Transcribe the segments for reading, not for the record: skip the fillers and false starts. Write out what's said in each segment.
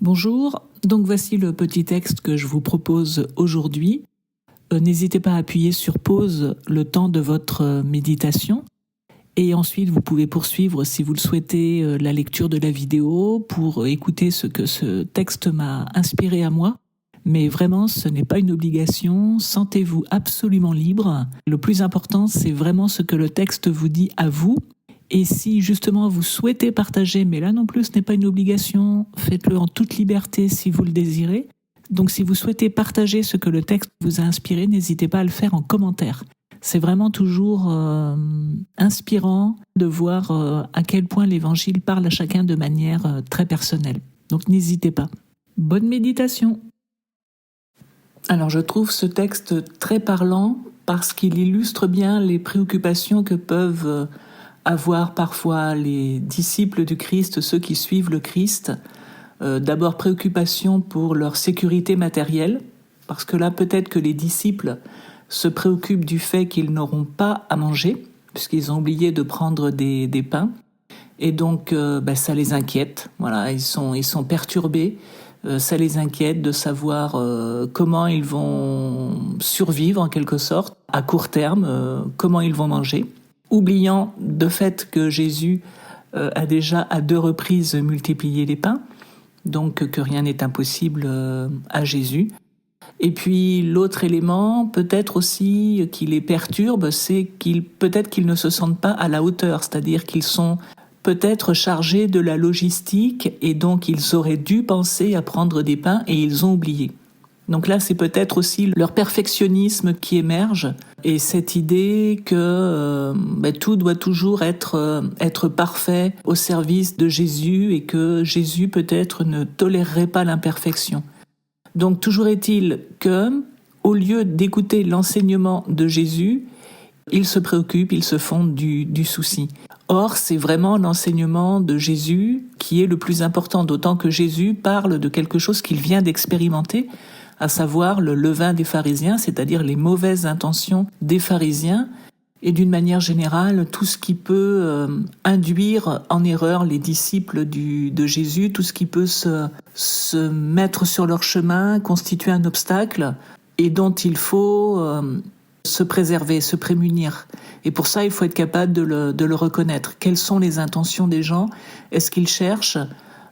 Bonjour, donc voici le petit texte que je vous propose aujourd'hui. N'hésitez pas à appuyer sur pause le temps de votre méditation et ensuite vous pouvez poursuivre si vous le souhaitez la lecture de la vidéo pour écouter ce que ce texte m'a inspiré à moi. Mais vraiment, ce n'est pas une obligation, sentez-vous absolument libre. Le plus important, c'est vraiment ce que le texte vous dit à vous. Et si justement vous souhaitez partager, mais là non plus ce n'est pas une obligation, faites-le en toute liberté si vous le désirez. Donc si vous souhaitez partager ce que le texte vous a inspiré, n'hésitez pas à le faire en commentaire. C'est vraiment toujours inspirant de voir à quel point l'Évangile parle à chacun de manière très personnelle. Donc n'hésitez pas. Bonne méditation. Alors je trouve ce texte très parlant parce qu'il illustre bien les préoccupations que peuvent avoir parfois les disciples du Christ, ceux qui suivent le Christ. D'abord préoccupation pour leur sécurité matérielle, parce que là peut-être que les disciples se préoccupent du fait qu'ils n'auront pas à manger, puisqu'ils ont oublié de prendre des pains, et donc ça les inquiète. Voilà, ils sont perturbés. Ça les inquiète de savoir comment ils vont survivre en quelque sorte, à court terme, comment ils vont manger, oubliant de fait que Jésus a déjà à 2 reprises multiplié les pains, donc que rien n'est impossible à Jésus. Et puis l'autre élément, peut-être aussi qui les perturbe, c'est peut-être qu'ils ne se sentent pas à la hauteur, c'est-à-dire qu'ils sont peut-être chargés de la logistique et donc ils auraient dû penser à prendre des pains et ils ont oublié. Donc là, c'est peut-être aussi leur perfectionnisme qui émerge et cette idée que tout doit toujours être parfait au service de Jésus et que Jésus peut-être ne tolérerait pas l'imperfection. Donc toujours est-il que, au lieu d'écouter l'enseignement de Jésus, ils se préoccupent, ils se font du souci. Or, c'est vraiment l'enseignement de Jésus qui est le plus important, d'autant que Jésus parle de quelque chose qu'il vient d'expérimenter, à savoir le levain des pharisiens, c'est-à-dire les mauvaises intentions des pharisiens, et d'une manière générale, tout ce qui peut induire en erreur les disciples de Jésus, tout ce qui peut se mettre sur leur chemin, constituer un obstacle, et dont il faut se préserver, se prémunir. Et pour ça, il faut être capable de le reconnaître. Quelles sont les intentions des gens ? Est-ce qu'ils cherchent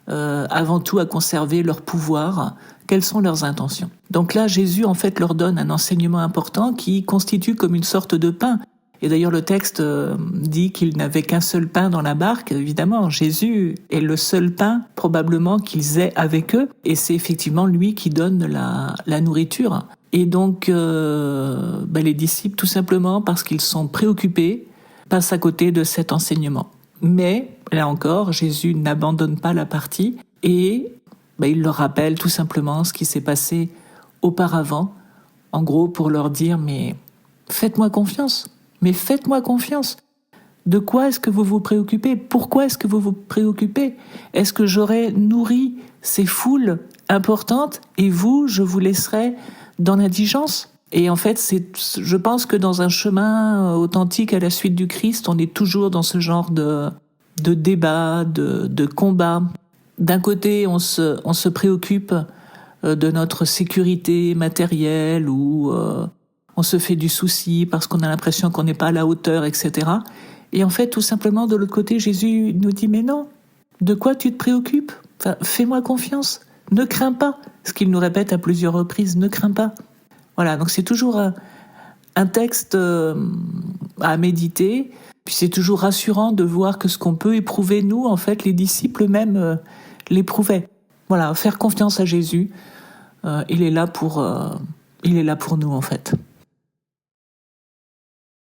avant tout à conserver leur pouvoir ? Quelles sont leurs intentions ? Donc là, Jésus, en fait, leur donne un enseignement important qui constitue comme une sorte de pain. Et d'ailleurs, le texte dit qu'il n'avait qu'un seul pain dans la barque. Évidemment, Jésus est le seul pain, probablement, qu'ils aient avec eux. Et c'est effectivement lui qui donne la nourriture. Et donc, les disciples, tout simplement, parce qu'ils sont préoccupés, passent à côté de cet enseignement. Mais, là encore, Jésus n'abandonne pas la partie et il leur rappelle tout simplement ce qui s'est passé auparavant, en gros pour leur dire « mais faites-moi confiance, mais faites-moi confiance ». De quoi est-ce que vous vous préoccupez ? Pourquoi est-ce que vous vous préoccupez ? Est-ce que j'aurais nourri ces foules importantes et vous, je vous laisserai dans l'indigence ? Et en fait, je pense que dans un chemin authentique à la suite du Christ, on est toujours dans ce genre de débat, de combat. D'un côté, on se préoccupe de notre sécurité matérielle ou on se fait du souci parce qu'on a l'impression qu'on n'est pas à la hauteur, etc. Et en fait, tout simplement, de l'autre côté, Jésus nous dit « mais non, de quoi tu te préoccupes ? Fais-moi confiance, ne crains pas ». Ce qu'il nous répète à plusieurs reprises, « ne crains pas ». Voilà, donc c'est toujours un texte à méditer. Puis c'est toujours rassurant de voir que ce qu'on peut éprouver, nous, en fait, les disciples même l'éprouvaient. Voilà, faire confiance à Jésus, il est là pour nous, en fait.